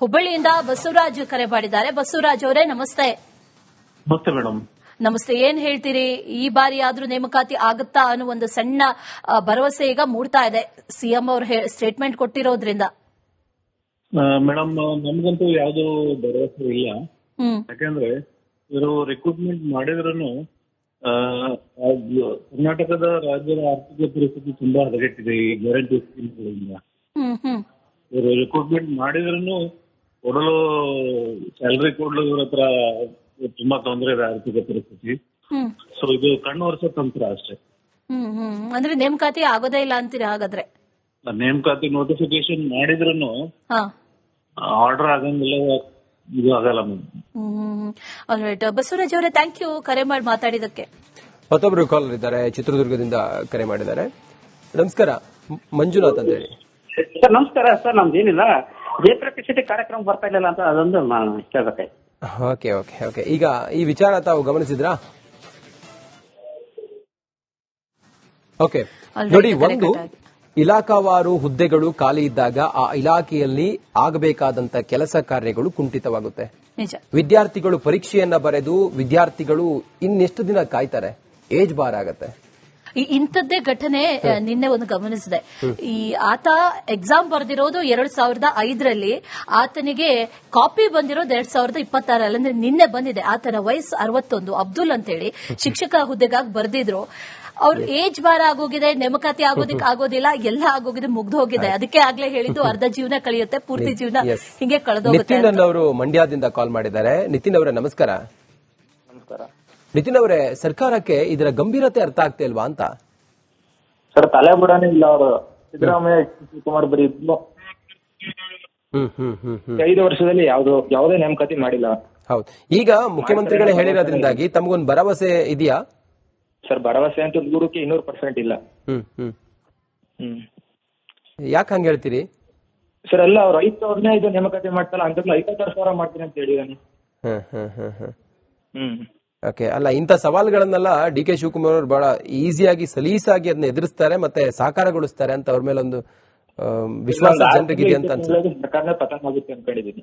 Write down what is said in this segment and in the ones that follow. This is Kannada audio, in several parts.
ಹುಬ್ಬಳ್ಳಿಯಿಂದ ಬಸವರಾಜ್ ಕರೆ ಮಾಡಿದ್ದಾರೆ. ಬಸವರಾಜ್ ಅವರೇ ನಮಸ್ತೆ. ನಮಸ್ತೆ ಮೇಡಮ್. ನಮಸ್ತೆ. ಏನ್ ಹೇಳ್ತೀರಿ, ಈ ಬಾರಿ ಆದ್ರೂ ನೇಮಕಾತಿ ಆಗುತ್ತಾ ಅನ್ನೋ ಒಂದು ಸಣ್ಣ ಭರವಸೆ ಈಗ ಮೂಡ್ತಾ ಇದೆ ಸಿಎಂ ಅವರು ಸ್ಟೇಟ್ಮೆಂಟ್ ಕೊಟ್ಟಿರೋದ್ರಿಂದ? ಮೇಡಮ್, ನಮ್ಗಂತೂ ಯಾವ್ದು ಭರವಸೆ ಇಲ್ಲ. ಯಾಕಂದ್ರೆ ಇವರು ರಿಕ್ರೂಟ್ಮೆಂಟ್ ಮಾಡಿದ್ರು ಕರ್ನಾಟಕದ ರಾಜ್ಯದ ಆರ್ಥಿಕ ಪರಿಸ್ಥಿತಿ ತುಂಬಾ ಹದಗೆಟ್ಟಿದೆ ಈ ಗ್ಯಾರಂಟಿ ಸ್ಕೀಮ್ಗಳಿಂದ. ಇವರು ರಿಕ್ರೂಟ್ಮೆಂಟ್ ಮಾಡಿದ್ರು ಕೊಡಲು ಸ್ಯಾಲರಿ ಕೊಡಲು ಇವ್ರ ಹತ್ರ ತುಂಬಾ ತೊಂದರೆ ಇದೆ ಆರ್ಥಿಕ ಪರಿಸ್ಥಿತಿ. ಸೊ ಇದು ಕಣ್ಣು ವರ್ಷ ತಂತ್ರ ಅಷ್ಟೇ. ಅಂದ್ರೆ ನೇಮಕಾತಿ ಆಗೋದೇ ಇಲ್ಲ ಅಂತೀರಿ ಹಾಗಾದ್ರೆ? ನೇಮಕಾತಿ ನೋಟಿಫಿಕೇಶನ್ ಮಾಡಿದ್ರು ಆರ್ಡರ್ ಆಗಂಗಿಲ್ಲ, ಇದು ಆಗಲ್ಲ ಮೇಡಮ್. ಬಸವರಾಜ್ ಅವರೇ, ಥ್ಯಾಂಕ್ ಯು ಕರೆ ಮಾಡಿ ಮಾತಾಡಿದಕ್ಕೆ. ಮತ್ತೊಬ್ರು ಕಾಲರ್ ಇದ್ದಾರೆ, ಚಿತ್ರದುರ್ಗದಿಂದ ಕರೆ ಮಾಡಿದ್ದಾರೆ. ನಮಸ್ಕಾರ, ಮಂಜುನಾಥ್ ಅಂತ ಹೇಳಿ. ಸರ್ ನಮಸ್ಕಾರ. ಸರ್ ನಮ್ದೇನಿಲ್ಲ, ಜಯಪ್ರಕಾಶ್ ಶೆಟ್ಟಿ ಕಾರ್ಯಕ್ರಮ ಬರ್ತಾ ಇಲ್ಲ ಅಂತ ಅದೊಂದು ಕೇಳ್ಬೇಕಾಯ್ತು. Okay okay okay. ಈಗ ಈ ವಿಚಾರ ತಾವು ಗಮನಿಸಿದ್ರಾ? ಓಕೆ ನೋಡಿ, ಒಂದು ಇಲಾಖಾವಾರು ಹುದ್ದೆಗಳು ಖಾಲಿ ಇದ್ದಾಗ ಆ ಇಲಾಖೆಯಲ್ಲಿ ಆಗಬೇಕಾದಂತ ಕೆಲಸ ಕಾರ್ಯಗಳು ಕುಂಠಿತವಾಗುತ್ತೆ. ವಿದ್ಯಾರ್ಥಿಗಳು ಪರೀಕ್ಷೆಯನ್ನ ಬರೆದು ವಿದ್ಯಾರ್ಥಿಗಳು ಇನ್ನೆಷ್ಟು ದಿನ ಕಾಯ್ತಾರೆ? ಏಜ್ ಬಾರ್ ಆಗತ್ತೆ. ಇಂಥದ್ದೇ ಘಟನೆ ನಿನ್ನೆ ಒಂದು ಗಮನಿಸಿದೆ. ಈ ಆತ ಎಕ್ಸಾಮ್ ಬರೆದಿರೋದು 2005ರಲ್ಲಿ, ಆತನಿಗೆ ಕಾಪಿ ಬಂದಿರೋದು 2026 ಅಂದ್ರೆ ನಿನ್ನೆ ಬಂದಿದೆ. ಆತನ ವಯಸ್ಸು 61, ಅಬ್ದುಲ್ ಅಂತೇಳಿ ಶಿಕ್ಷಕ ಹುದ್ದೆಗಾಗಿ ಬರೆದಿದ್ರು. ಅವ್ರ ಏಜ್ ಬಾರ್ ಆಗೋಗಿದೆ, ನೇಮಕಾತಿ ಆಗೋದಿಕ್ ಆಗೋದಿಲ್ಲ, ಎಲ್ಲ ಆಗೋಗಿದೆ, ಮುಗ್ದು ಹೋಗಿದೆ. ಅದಕ್ಕೆ ಆಗ್ಲೇ ಹೇಳಿದ್ದು ಅರ್ಧ ಜೀವನ ಕಳೆಯುತ್ತೆ, ಪೂರ್ತಿ ಜೀವನ ಹಿಂಗೆ ಕಳೆದೋಗುತ್ತೆ. ನಿತಿನ್ ಅವರು ಮಂಡ್ಯದಿಂದ ಕಾಲ್ ಮಾಡಿದ್ದಾರೆ. ನಿತಿನ್ ಅವರೇ ನಮಸ್ಕಾರ. ನಮಸ್ಕಾರ. ನಿತಿನ್ ಅವರೇ, ಸರ್ಕಾರಕ್ಕೆ ಇದರ ಗಂಭೀರತೆ ಅರ್ಥ ಆಗ್ತಾ ಇಲ್ವಾ ಅಂತ? ಸರ್ ತಲೆ ಬಿಡಾನೇ ಇಲ್ಲ ಅವರು. ಸಿದ್ದರಾಮಯ್ಯ ಕುಮಾರ್ ಬರೀ 5 ವರ್ಷದಲ್ಲಿ ಯಾವುದೇ ನೇಮಕಾತಿ ಮಾಡಿಲ್ಲ. ಹೌದು, ಈಗ ಮುಖ್ಯಮಂತ್ರಿಗಳೇ ಹೇಳಿರೋದ್ರಿಂದಾಗಿ ತಮಗೊಂದು ಭರವಸೆ ಇದೆಯಾ? ಸರ್ ಭರವಸೆ ಅಂತ 100% 100% ಇಲ್ಲ. ಯಾಕೆ ಹಂಗ ಹೇಳ್ತೀರಿ? ಸರ್ ಎಲ್ಲ ಅವ್ರು 5,000 ಇದು ನೇಮಕಾತಿ ಮಾಡ್ತಾರ ಅಂತ 56,000 ಮಾಡ್ತೀನಿ ಅಂತ ಹೇಳಿದಾನೆ. ಓಕೆ, ಅಲ್ಲ, ಇಂಥ ಸವಾಲುಗಳನ್ನೆಲ್ಲ ಡಿ ಕೆ ಶಿವಕುಮಾರ್ ಅವರು ಬಹಳ ಈಸಿಯಾಗಿ ಸಲೀಸಾಗಿ ಅದನ್ನ ಎದುರಿಸ್ತಾರೆ ಮತ್ತೆ ಸಾಕಾರಗೊಳಿಸ್ತಾರೆ ಅಂತ ಅವ್ರ ಮೇಲೆ ಒಂದು ವಿಶ್ವಾಸ ಜನರಿಗಿದೆ ಅಂತ ಅನ್ಸುತ್ತೆ. ಸರ್ಕಾರನೇ ಪತನ ಆಗುತ್ತೆ ಅನ್ಕೊಂಡಿದ್ದೀನಿ.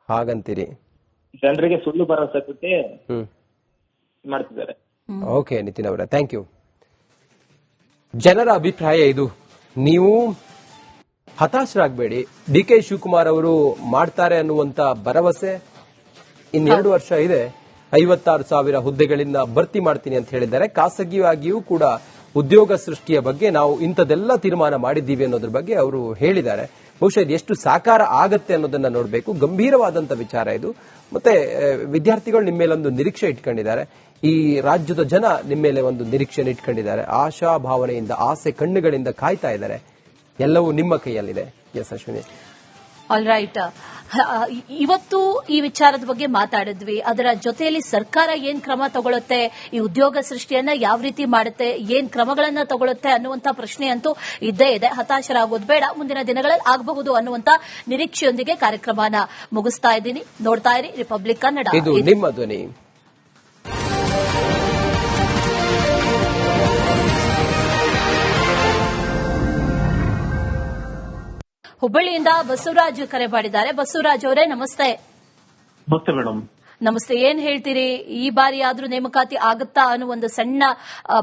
ಹಾಗಂತೀರಿ? ಜನರಿಗೆ ಸುಳ್ಳು ಭರವಸೆ ಕೊಟ್ಟು ಮಾಡ್ತಿದ್ದಾರೆ. ಓಕೆ ನಿತಿನ್ ಅವರೇ, ಥ್ಯಾಂಕ್ ಯು. ಜನರ ಅಭಿಪ್ರಾಯ ಇದು. ನೀವು ಹತಾಶರಾಗಬೇಡಿ. ಡಿ ಕೆ ಶಿವಕುಮಾರ್ ಅವರು ಮಾಡ್ತಾರೆ ಅನ್ನುವಂತ ಭರವಸೆ ಇನ್ನೆರಡು ವರ್ಷ ಇದೆ. 56,000 ಹುದ್ದೆಗಳಿಂದ ಭರ್ತಿ ಮಾಡ್ತೀನಿ ಅಂತ ಹೇಳಿದ್ದಾರೆ. ಖಾಸಗಿಯಾಗಿಯೂ ಕೂಡ ಉದ್ಯೋಗ ಸೃಷ್ಟಿಯ ಬಗ್ಗೆ ನಾವು ಇಂಥದೆಲ್ಲ ತೀರ್ಮಾನ ಮಾಡಿದ್ದೀವಿ ಅನ್ನೋದ್ರ ಬಗ್ಗೆ ಅವರು ಹೇಳಿದ್ದಾರೆ. ಬಹುಶಃ ಇದು ಎಷ್ಟು ಸಾಕಾರ ಆಗತ್ತೆ ಅನ್ನೋದನ್ನ ನೋಡಬೇಕು. ಗಂಭೀರವಾದಂತ ವಿಚಾರ ಇದು. ಮತ್ತೆ ವಿದ್ಯಾರ್ಥಿಗಳು ನಿಮ್ಮ ಮೇಲೆ ಒಂದು ನಿರೀಕ್ಷೆ ಇಟ್ಕೊಂಡಿದ್ದಾರೆ. ಈ ರಾಜ್ಯದ ಜನ ನಿಮ್ಮ ಮೇಲೆ ಒಂದು ನಿರೀಕ್ಷೆ ಇಟ್ಕೊಂಡಿದ್ದಾರೆ. ಆಶಾ ಭಾವನೆಯಿಂದ, ಆಸೆ ಕಣ್ಣುಗಳಿಂದ ಕಾಯ್ತಾ ಇದ್ದಾರೆ. ಎಲ್ಲವೂ ನಿಮ್ಮ ಕೈಯಲ್ಲಿದೆ. ಎಸ್ ಅಶ್ವಿನಿ. All right. ಇವತ್ತು ಈ ವಿಚಾರದ ಬಗ್ಗೆ ಮಾತಾಡಿದ್ವಿ. ಅದರ ಜೊತೆಯಲ್ಲಿ ಸರ್ಕಾರ ಏನ್ ಕ್ರಮ ತಗೊಳುತ್ತೆ, ಈ ಉದ್ಯೋಗ ಸೃಷ್ಟಿಯನ್ನ ಯಾವ ರೀತಿ ಮಾಡುತ್ತೆ, ಏನ್ ಕ್ರಮಗಳನ್ನ ತಗೊಳುತ್ತೆ ಅನ್ನುವಂತ ಪ್ರಶ್ನೆ ಅಂತೂ ಇದ್ದೇ ಇದೆ. ಹತಾಶರಾಗೋದು ಬೇಡ, ಮುಂದಿನ ದಿನಗಳಲ್ಲಿ ಆಗಬಹುದು ಅನ್ನುವಂತ ನಿರೀಕ್ಷೆಯೊಂದಿಗೆ ಕಾರ್ಯಕ್ರಮನ ಮುಗಿಸ್ತಾ ಇದ್ದೀನಿ. ನೋಡ್ತಾ ಇರಿ ರಿಪಬ್ಲಿಕ್ ಕನ್ನಡ. ಇದು ನಿಮ್ಮ ಧ್ವನಿ. ಹುಬ್ಬಳ್ಳಿಯಿಂದ ಬಸವರಾಜ್ ಕರೆ ಮಾಡಿದ್ದಾರೆ. ಬಸವರಾಜ್ ಅವರೇ ನಮಸ್ತೆ. ನಮಸ್ತೆ ಮೇಡಮ್. ನಮಸ್ತೆ. ಏನ್ ಹೇಳ್ತೀರಿ, ಈ ಬಾರಿ ಆದ್ರೂ ನೇಮಕಾತಿ ಆಗುತ್ತಾ ಅನ್ನೋ ಒಂದು ಸಣ್ಣ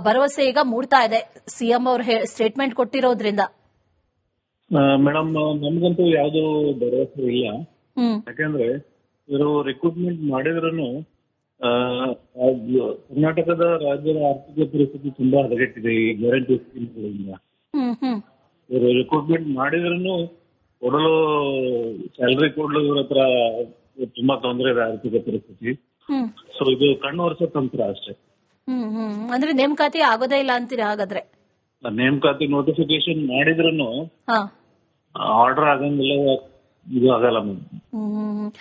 ಭರವಸೆ ಈಗ ಮೂಡ್ತಾ ಇದೆ ಸಿಎಂ ಅವರು ಸ್ಟೇಟ್ಮೆಂಟ್ ಕೊಟ್ಟಿರೋದ್ರಿಂದ? ಮೇಡಮ್, ನಮ್ಗಂತೂ ಯಾವ್ದು ಭರವಸೆ ಇಲ್ಲ. ಯಾಕಂದ್ರೆ ಇವರು ರಿಕ್ರೂಟ್ಮೆಂಟ್ ಮಾಡಿದ್ರು ಕರ್ನಾಟಕದ ರಾಜ್ಯದ ಆರ್ಥಿಕ ಪರಿಸ್ಥಿತಿ ತುಂಬಾ ಹದಗೆಟ್ಟಿದೆ ಈ ಗ್ಯಾರಂಟಿ ಸ್ಕೀಮ್ಗಳಿಂದ. ಇವರು ರಿಕ್ರೂಟ್ಮೆಂಟ್ ಮಾಡಿದ್ರು ಕೊಡಲು ಸ್ಯಾಲರಿ ಕೊಡಲು ಇವ್ರ ಹತ್ರ ತುಂಬಾ ತೊಂದರೆ ಇದೆ ಆರ್ಥಿಕ ಪರಿಸ್ಥಿತಿ. ಸೊ ಇದು ಕಣ್ಣು ವರ್ಷ ತಂತ್ರ ಅಷ್ಟೇ. ಅಂದ್ರೆ ನೇಮಕಾತಿ ಆಗೋದೇ ಇಲ್ಲ ಅಂತೀರಿ ಹಾಗಾದ್ರೆ? ನೇಮಕಾತಿ ನೋಟಿಫಿಕೇಶನ್ ಮಾಡಿದ್ರು ಆರ್ಡರ್ ಆಗಂಗಿಲ್ಲ, ಇದು ಆಗಲ್ಲ ಮೇಡಮ್.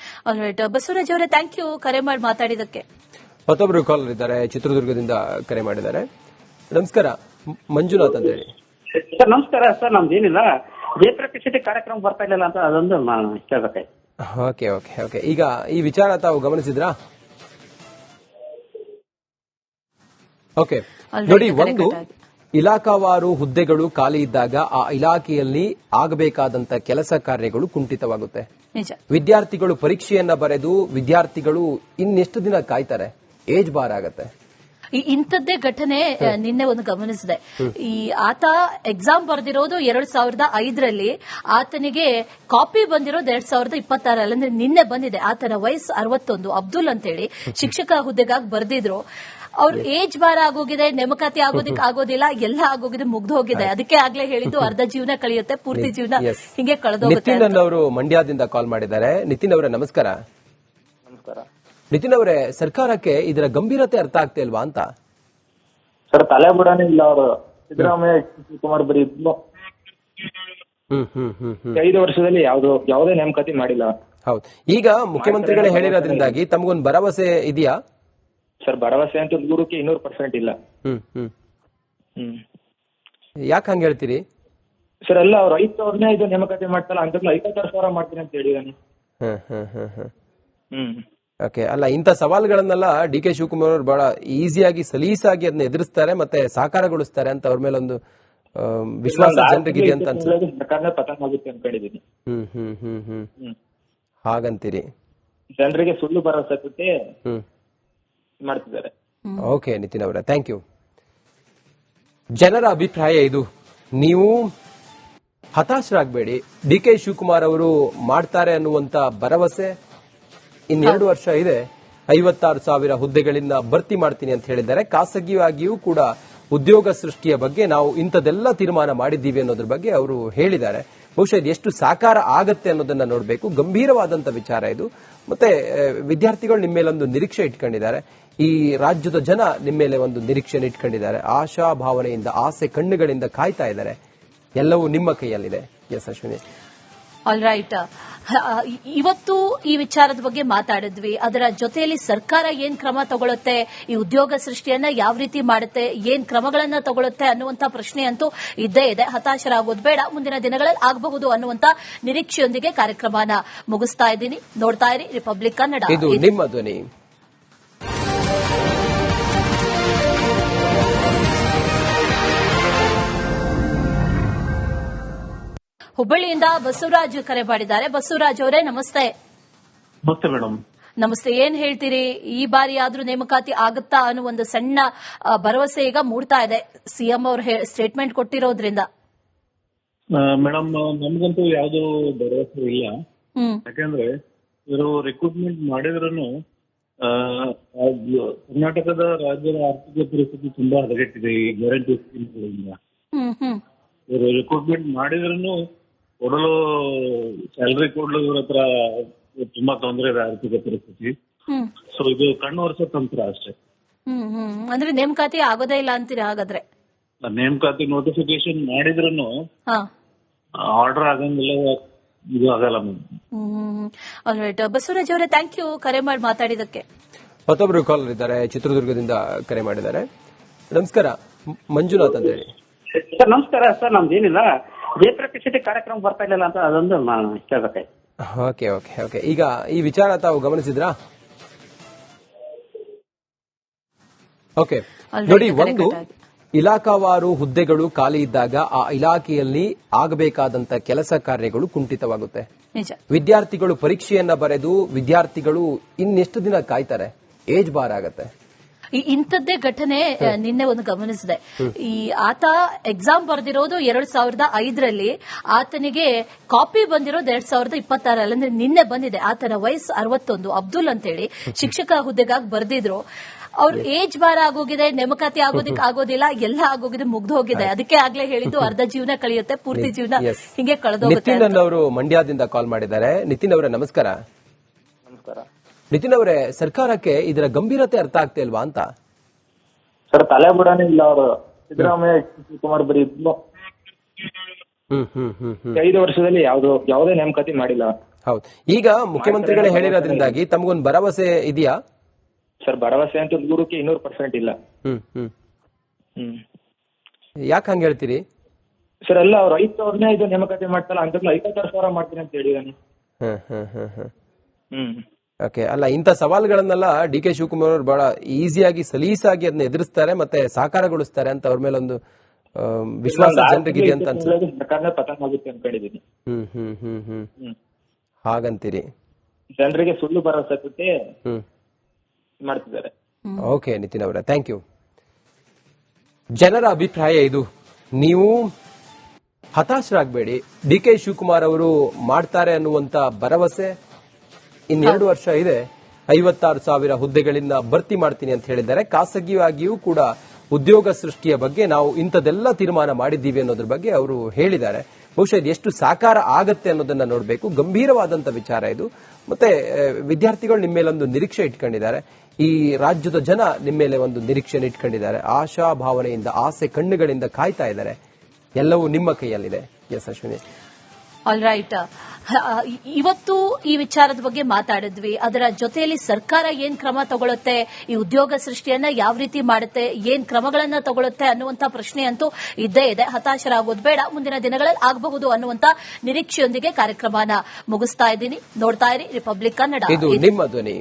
ಬಸವರಾಜ್ ಅವರೇ, ಥ್ಯಾಂಕ್ ಯು ಕರೆ ಮಾಡಿ ಮಾತಾಡಿದಕ್ಕೆ. ಮತ್ತೊಬ್ರು ಕಾಲರ್ ಇದ್ದಾರೆ, ಚಿತ್ರದುರ್ಗದಿಂದ ಕರೆ ಮಾಡಿದ್ದಾರೆ. ನಮಸ್ಕಾರ, ಮಂಜುನಾಥ್ ಅಂತ ಹೇಳಿ. ಸರ್ ನಮಸ್ಕಾರ. ಸರ್ ನಮ್ದೇನಿಲ್ಲ, ಜಯಪ್ರಕಾಶ್ ಶೆಟ್ಟಿ ಕಾರ್ಯಕ್ರಮ ಬರ್ತಾ ಇಲ್ಲ ಅಂತ ಅದೊಂದು ಕೇಳ್ಬೇಕಾಯ್ತು. Okay okay okay. ಈಗ ಈ ವಿಚಾರ ತಾವು ಗಮನಿಸಿದ್ರಾ? ಓಕೆ ನೋಡಿ, ಒಂದು ಇಲಾಖಾವಾರು ಹುದ್ದೆಗಳು ಖಾಲಿ ಇದ್ದಾಗ ಆ ಇಲಾಖೆಯಲ್ಲಿ ಆಗಬೇಕಾದಂತ ಕೆಲಸ ಕಾರ್ಯಗಳು ಕುಂಠಿತವಾಗುತ್ತೆ. ನಿಜ. ವಿದ್ಯಾರ್ಥಿಗಳು ಪರೀಕ್ಷೆಯನ್ನ ಬರೆದು ವಿದ್ಯಾರ್ಥಿಗಳು ಇನ್ನೆಷ್ಟು ದಿನ ಕಾಯ್ತಾರೆ? ಏಜ್ ಬಾರ್ ಆಗತ್ತೆ. ಇಂಥದ್ದೇ ಘಟನೆ ನಿನ್ನೆ ಒಂದು ಗಮನಿಸಿದೆ. ಈ ಆತ ಎಕ್ಸಾಮ್ ಬರೆದಿರೋದು 2005ರಲ್ಲಿ, ಆತನಿಗೆ ಕಾಪಿ ಬಂದಿರೋದು 2026 ಅಂದ್ರೆ ನಿನ್ನೆ ಬಂದಿದೆ. ಆತನ ವಯಸ್ಸು 61, ಅಬ್ದುಲ್ ಅಂತೇಳಿ ಶಿಕ್ಷಕ ಹುದ್ದೆಗಾಗಿ ಬರ್ದಿದ್ರು. ಅವ್ರ ಏಜ್ ಬಾರ್ ಆಗೋಗಿದೆ, ನೇಮಕಾತಿ ಆಗೋದಿಕ್ ಆಗೋದಿಲ್ಲ, ಎಲ್ಲ ಆಗೋಗಿದೆ, ಮುಗ್ದು ಹೋಗಿದೆ. ಅದಕ್ಕೆ ಆಗ್ಲೇ ಹೇಳಿದ್ದು ಅರ್ಧ ಜೀವನ ಕಳೆಯುತ್ತೆ, ಪೂರ್ತಿ ಜೀವನ ಹಿಂಗೆ ಕಳೆದೋಗುತ್ತೆ. ನಿತಿನ್ ಅವರು ಮಂಡ್ಯದಿಂದ ಕಾಲ್ ಮಾಡಿದ್ದಾರೆ. ನಿತಿನ್ ಅವರೇ ನಮಸ್ಕಾರ. ನಮಸ್ಕಾರ. ನಿತಿನ್ ಅವರೇ, ಸರ್ಕಾರಕ್ಕೆ ಇದರ ಗಂಭೀರತೆ ಅರ್ಥ ಆಗ್ತಾ ಇಲ್ವಾ ಅಂತ? ಸರ್, ತಲೆ ಬಿಡಾನೇ ಇಲ್ಲ ಅವರು. ಸಿದ್ದರಾಮಯ್ಯ ಶಿವಕುಮಾರ್ ಬರೀ 5 ವರ್ಷದಲ್ಲಿ ಯಾವುದೇ ನೇಮಕಾತಿ ಮಾಡಿಲ್ಲ. ಹೌದು. ಈಗ ಮುಖ್ಯಮಂತ್ರಿಗಳೇ ಹೇಳಿರೋದ್ರಿಂದಾಗಿ ತಮಗೊಂದು ಭರವಸೆ ಇದೆಯಾ? ಸರ್, ಭರವಸೆ ಅಂತ 100% ಇಲ್ಲ. ಯಾಕೆ ಹಂಗ ಹೇಳ್ತೀರಿ ಸರ್? ಎಲ್ಲ ಅವ್ರು 5,000ನೇ ಇದು ನೇಮಕಾತಿ ಮಾಡ್ತಾರ ಅಂತ 56,000 ಮಾಡ್ತೀನಿ ಅಂತ ಹೇಳಿದಾನೆ. ಓಕೆ. ಅಲ್ಲ, ಇಂಥ ಸವಾಲುಗಳನ್ನೆಲ್ಲ ಡಿ ಕೆ ಶಿವಕುಮಾರ್ ಅವರು ಬಹಳ ಈಸಿಯಾಗಿ ಸಲೀಸಾಗಿ ಅದನ್ನ ಎದುರಿಸ್ತಾರೆ ಮತ್ತೆ ಸಾಕಾರಗೊಳಿಸ್ತಾರೆ ಅಂತ ಅವ್ರ ಮೇಲೆ ಒಂದು ವಿಶ್ವಾಸ ಜನರಿಗಿದೆ ಅಂತ ಅನ್ಸುತ್ತೆ. ಸರ್ಕಾರನೇ ಪತನ ಆಗುತ್ತೆ ಅನ್ಕೊಂಡಿದ್ದೀನಿ. ಹಾಗಂತೀರಿ? ಜನರಿಗೆ ಸುಳ್ಳು ಭರವಸೆ ಕೊಟ್ಟು ಮಾಡ್ತಿದ್ದಾರೆ. ಓಕೆ ನಿತಿನ್ ಅವರೇ, ಥ್ಯಾಂಕ್ ಯು. ಜನರ ಅಭಿಪ್ರಾಯ ಇದು. ನೀವು ಹತಾಶರಾಗಬೇಡಿ. ಡಿ ಕೆ ಶಿವಕುಮಾರ್ ಅವರು ಮಾಡ್ತಾರೆ ಅನ್ನುವಂತ ಭರವಸೆ. 2 ವರ್ಷ ಇದೆ. 56,000 ಹುದ್ದೆಗಳಿಂದ ಭರ್ತಿ ಮಾಡ್ತೀನಿ ಅಂತ ಹೇಳಿದ್ದಾರೆ. ಖಾಸಗಿಯಾಗಿಯೂ ಕೂಡ ಉದ್ಯೋಗ ಸೃಷ್ಟಿಯ ಬಗ್ಗೆ ನಾವು ಇಂಥದೆಲ್ಲ ತೀರ್ಮಾನ ಮಾಡಿದ್ದೀವಿ ಅನ್ನೋದ್ರ ಬಗ್ಗೆ ಅವರು ಹೇಳಿದ್ದಾರೆ. ಬಹುಶಃ ಇದು ಎಷ್ಟು ಸಾಕಾರ ಆಗತ್ತೆ ಅನ್ನೋದನ್ನ ನೋಡಬೇಕು. ಗಂಭೀರವಾದಂತ ವಿಚಾರ ಇದು. ಮತ್ತೆ ವಿದ್ಯಾರ್ಥಿಗಳು ನಿಮ್ಮ ಮೇಲೆ ಒಂದು ನಿರೀಕ್ಷೆ ಇಟ್ಕೊಂಡಿದ್ದಾರೆ. ಈ ರಾಜ್ಯದ ಜನ ನಿಮ್ಮ ಮೇಲೆ ಒಂದು ನಿರೀಕ್ಷೆ ಇಟ್ಕೊಂಡಿದ್ದಾರೆ. ಆಶಾ ಭಾವನೆಯಿಂದ, ಆಸೆ ಕಣ್ಣುಗಳಿಂದ ಕಾಯ್ತಾ ಇದ್ದಾರೆ. ಎಲ್ಲವೂ ನಿಮ್ಮ ಕೈಯಲ್ಲಿದೆ. ಎಸ್ ಅಶ್ವಿನಿ. All right. ಇವತ್ತು ಈ ವಿಚಾರದ ಬಗ್ಗೆ ಮಾತಾಡಿದ್ವಿ. ಅದರ ಜೊತೆಯಲ್ಲಿ ಸರ್ಕಾರ ಏನ್ ಕ್ರಮ ತಗೊಳುತ್ತೆ, ಈ ಉದ್ಯೋಗ ಸೃಷ್ಟಿಯನ್ನ ಯಾವ ರೀತಿ ಮಾಡುತ್ತೆ, ಏನ್ ಕ್ರಮಗಳನ್ನ ತಗೊಳುತ್ತೆ ಅನ್ನುವಂತ ಪ್ರಶ್ನೆ ಅಂತೂ ಇದ್ದೇ ಇದೆ. ಹತಾಶರಾಗೋದು ಬೇಡ, ಮುಂದಿನ ದಿನಗಳಲ್ಲಿ ಆಗಬಹುದು ಅನ್ನುವಂತ ನಿರೀಕ್ಷೆಯೊಂದಿಗೆ ಕಾರ್ಯಕ್ರಮನ ಮುಗಿಸ್ತಾ ಇದ್ದೀನಿ. ನೋಡ್ತಾ ಇರಿ ರಿಪಬ್ಲಿಕ್ ಕನ್ನಡ. ಇದು ನಿಮ್ಮ ಧ್ವನಿ. ಹುಬ್ಬಳ್ಳಿಯಿಂದ ಬಸವರಾಜ್ ಕರೆ ಮಾಡಿದ್ದಾರೆ. ಬಸವರಾಜ್ ಅವರೇ ನಮಸ್ತೆ. ನಮಸ್ತೆ ಮೇಡಮ್. ನಮಸ್ತೆ. ಏನ್ ಹೇಳ್ತೀರಿ? ಈ ಬಾರಿ ಆದ್ರೂ ನೇಮಕಾತಿ ಆಗುತ್ತಾ ಅನ್ನೋ ಒಂದು ಸಣ್ಣ ಭರವಸೆ ಈಗ ಮೂಡ್ತಾ ಇದೆ ಸಿಎಂ ಅವರು ಸ್ಟೇಟ್ಮೆಂಟ್ ಕೊಟ್ಟಿರೋದ್ರಿಂದ. ಮೇಡಮ್, ನಮ್ಗಂತೂ ಯಾವ್ದು ಭರವಸೆ ಇಲ್ಲ. ಯಾಕಂದ್ರೆ ಇವರು ರಿಕ್ರೂಟ್ಮೆಂಟ್ ಮಾಡಿದ್ರು ಕರ್ನಾಟಕದ ರಾಜ್ಯದ ಆರ್ಥಿಕ ಪರಿಸ್ಥಿತಿ ತುಂಬಾ ಹದಗೆಟ್ಟಿದೆ ಈ ಗ್ಯಾರಂಟಿ ಸ್ಕೀಮ್ಗಳಿಂದ. ಇವರು ರಿಕ್ರೂಟ್ಮೆಂಟ್ ಮಾಡಿದ್ರು ಕೊಡಲು ಸ್ಯಾಲರಿ ಕೊಡ್ಲು ಇವ್ರ ಹತ್ರ ತುಂಬಾ ತೊಂದರೆ ಇದೆ ಆರ್ಥಿಕ ಪರಿಸ್ಥಿತಿ. ಸೊ ಇದು ಕಣ್ಣು ವರ್ಷ ತಂತ್ರ ಅಷ್ಟೇ. ಅಂದ್ರೆ ನೇಮಕಾತಿ ಆಗೋದೇ ಇಲ್ಲ ಅಂತೀರಿ ಹಾಗಾದ್ರೆ? ನೇಮಕಾತಿ ನೋಟಿಫಿಕೇಶನ್ ಮಾಡಿದ್ರು ಆರ್ಡರ್ ಆಗಂಗಿಲ್ಲ, ಇದು ಆಗಲ್ಲ. ಆಲ್ರೈಟ್ ಬಸವರಾಜ್ ಅವರೇ, ಥ್ಯಾಂಕ್ ಯು ಕರೆ ಮಾಡಿ ಮಾತಾಡಿದಕ್ಕೆ. ಮತ್ತೊಬ್ರು ಕಾಲರ್ ಇದ್ದಾರೆ, ಚಿತ್ರದುರ್ಗದಿಂದ ಕರೆ ಮಾಡಿದ್ದಾರೆ. ನಮಸ್ಕಾರ, ಮಂಜುನಾಥ್ ಅಂತ ಹೇಳಿ. ಸರ್ ನಮಸ್ಕಾರ. ಸರ್ ನಮ್ದೇನಿಲ್ಲ, ಜಯಪ್ರಕಾಶ್ ಶೆಟ್ಟಿ ಕಾರ್ಯಕ್ರಮ ಬರ್ತಾ ಇಲ್ಲ ಅಂತ ಅದೊಂದು ಕೇಳ್ಬೇಕಾಯ್ತು. Okay okay okay. ಈಗ ಈ ವಿಚಾರ ತಾವು ಗಮನಿಸಿದ್ರಾ? ಓಕೆ ನೋಡಿ, ಒಂದು ಇಲಾಖಾವಾರು ಹುದ್ದೆಗಳು ಖಾಲಿ ಇದ್ದಾಗ ಆ ಇಲಾಖೆಯಲ್ಲಿ ಆಗಬೇಕಾದಂತ ಕೆಲಸ ಕಾರ್ಯಗಳು ಕುಂಠಿತವಾಗುತ್ತೆ. ವಿದ್ಯಾರ್ಥಿಗಳು ಪರೀಕ್ಷೆಯನ್ನ ಬರೆದು ವಿದ್ಯಾರ್ಥಿಗಳು ಇನ್ನೆಷ್ಟು ದಿನ ಕಾಯ್ತಾರೆ? ಏಜ್ ಬಾರ್ ಆಗತ್ತೆ. ಇಂಥದ್ದೇ ಘಟನೆ ನಿನ್ನೆ ಒಂದು ಗಮನಿಸಿದೆ. ಈ ಆತ ಎಕ್ಸಾಮ್ ಬರೆದಿರೋದು 2005ರಲ್ಲಿ, ಆತನಿಗೆ ಕಾಪಿ ಬಂದಿರೋದು 2026 ಅಂದ್ರೆ ನಿನ್ನೆ ಬಂದಿದೆ. ಆತನ ವಯಸ್ಸು 61, ಅಬ್ದುಲ್ ಅಂತೇಳಿ ಶಿಕ್ಷಕ ಹುದ್ದೆಗಾಗಿ ಬರ್ದಿದ್ರು. ಅವ್ರ ಏಜ್ ಬಾರ್ ಆಗೋಗಿದೆ, ನೇಮಕಾತಿ ಆಗೋದಿಕ್ ಆಗೋದಿಲ್ಲ, ಎಲ್ಲ ಆಗೋಗಿದೆ, ಮುಗ್ದು ಹೋಗಿದೆ. ಅದಕ್ಕೆ ಆಗ್ಲೇ ಹೇಳಿದ್ದು ಅರ್ಧ ಜೀವನ ಕಳೆಯುತ್ತೆ, ಪೂರ್ತಿ ಜೀವನ ಹಿಂಗೆ ಕಳೆದೋಗುತ್ತೆ. ನಿತಿನ್ ಅವರು ಮಂಡ್ಯದಿಂದ ಕಾಲ್ ಮಾಡಿದ್ದಾರೆ. ನಿತಿನ್ ಅವರೇ ನಮಸ್ಕಾರ. ನಮಸ್ಕಾರ. ನಿತಿನ್ ಅವರೇ, ಸರ್ಕಾರಕ್ಕೆ ಇದರ ಗಂಭೀರತೆ ಅರ್ಥ ಆಗ್ತಾ ಇಲ್ವಾ ಅಂತ? ಸರ್, ತಲೆ ಬಿಡಾನೇ ಇಲ್ಲ ಅವರು. ಸಿದ್ದರಾಮಯ್ಯ ಶಿವಕುಮಾರ್ ಬರೀ 5 ವರ್ಷದಲ್ಲಿ ಯಾವುದೇ ನೇಮಕಾತಿ ಮಾಡಿಲ್ಲ. ಹೌದು. ಈಗ ಮುಖ್ಯಮಂತ್ರಿಗಳೇ ಹೇಳಿರೋದ್ರಿಂದಾಗಿ ತಮಗೊಂದು ಭರವಸೆ ಇದೆಯಾ? ಸರ್, ಭರವಸೆ ಅಂತ 100% ಇಲ್ಲ. ಯಾಕೆ ಹಂಗ ಹೇಳ್ತೀರಿ? ಸರ್, ಎಲ್ಲ ಅವ್ರು 5,000ನೇ ಇದು ನೇಮಕಾತಿ ಮಾಡ್ತಾರ ಅಂತ 56,000 ಮಾಡ್ತೀನಿ ಅಂತ ಹೇಳಿದಾನೆ. ಓಕೆ. ಅಲ್ಲ, ಇಂಥ ಸವಾಲುಗಳನ್ನೆಲ್ಲ ಡಿ ಕೆ ಶಿವಕುಮಾರ್ ಅವರು ಬಹಳ ಈಸಿಯಾಗಿ ಸಲೀಸಾಗಿ ಅದನ್ನ ಎದುರಿಸ್ತಾರೆ ಮತ್ತೆ ಸಾಕಾರಗೊಳಿಸ್ತಾರೆ ಅಂತ ಅವ್ರ ಮೇಲೆ ಒಂದು ವಿಶ್ವಾಸ ಜನರಿಗಿದೆ ಅಂತ ಅನ್ಸುತ್ತೆ. ಸರ್ಕಾರನೇ ಪತನ ಆಗುತ್ತೆ ಅನ್ಕೊಂಡಿದ್ದೀನಿ. ಹಾಗಂತೀರಿ? ಜನರಿಗೆ ಸುಳ್ಳು ಭರವಸೆ ಕೊಟ್ಟು ಮಾಡ್ತಿದ್ದಾರೆ. ಓಕೆ ನಿತಿನ್ ಅವರೇ, ಥ್ಯಾಂಕ್ ಯು. ಜನರ ಅಭಿಪ್ರಾಯ ಇದು. ನೀವು ಹತಾಶರಾಗಬೇಡಿ. ಡಿ ಕೆ ಶಿವಕುಮಾರ್ ಅವರು ಮಾಡ್ತಾರೆ ಅನ್ನುವಂತ ಭರವಸೆ ಇನ್ನೆರಡು ವರ್ಷ ಇದೆ. 56,000 ಹುದ್ದೆಗಳಿಂದ ಭರ್ತಿ ಮಾಡ್ತೀನಿ ಅಂತ ಹೇಳಿದ್ದಾರೆ. ಖಾಸಗಿಯಾಗಿಯೂ ಕೂಡ ಉದ್ಯೋಗ ಸೃಷ್ಟಿಯ ಬಗ್ಗೆ ನಾವು ಇಂಥದೆಲ್ಲ ತೀರ್ಮಾನ ಮಾಡಿದ್ದೀವಿ ಅನ್ನೋದ್ರ ಬಗ್ಗೆ ಅವರು ಹೇಳಿದ್ದಾರೆ. ಬಹುಶಃ ಇದು ಎಷ್ಟು ಸಾಕಾರ ಆಗತ್ತೆ ಅನ್ನೋದನ್ನ ನೋಡಬೇಕು. ಗಂಭೀರವಾದಂತ ವಿಚಾರ ಇದು. ಮತ್ತೆ ವಿದ್ಯಾರ್ಥಿಗಳು ನಿಮ್ಮ ಮೇಲೆ ಒಂದು ನಿರೀಕ್ಷೆ ಇಟ್ಕೊಂಡಿದ್ದಾರೆ. ಈ ರಾಜ್ಯದ ಜನ ನಿಮ್ಮ ಮೇಲೆ ಒಂದು ನಿರೀಕ್ಷೆ ಇಟ್ಕೊಂಡಿದ್ದಾರೆ. ಆಶಾ ಭಾವನೆಯಿಂದ, ಆಸೆ ಕಣ್ಣುಗಳಿಂದ ಕಾಯ್ತಾ ಇದ್ದಾರೆ. ಎಲ್ಲವೂ ನಿಮ್ಮ ಕೈಯಲ್ಲಿದೆ. ಎಸ್ ಅಶ್ವಿನಿ. All right. ಇವತ್ತು ಈ ವಿಚಾರದ ಬಗ್ಗೆ ಮಾತಾಡಿದ್ವಿ. ಅದರ ಜೊತೆಯಲ್ಲಿ ಸರ್ಕಾರ ಏನ್ ಕ್ರಮ ತಗೊಳುತ್ತೆ, ಈ ಉದ್ಯೋಗ ಸೃಷ್ಟಿಯನ್ನ ಯಾವ ರೀತಿ ಮಾಡುತ್ತೆ, ಏನ್ ಕ್ರಮಗಳನ್ನ ತಗೊಳುತ್ತೆ ಅನ್ನುವಂತ ಪ್ರಶ್ನೆ ಅಂತೂ ಇದ್ದೇ ಇದೆ. ಹತಾಶರಾಗೋದು ಬೇಡ, ಮುಂದಿನ ದಿನಗಳಲ್ಲಿ ಆಗಬಹುದು ಅನ್ನುವಂತ ನಿರೀಕ್ಷೆಯೊಂದಿಗೆ ಕಾರ್ಯಕ್ರಮನ ಮುಗಿಸ್ತಾ ಇದ್ದೀನಿ. ನೋಡ್ತಾ ಇರಿ ರಿಪಬ್ಲಿಕ್ ಕನ್ನಡ. ಇದು ನಿಮ್ಮ ಧ್ವನಿ.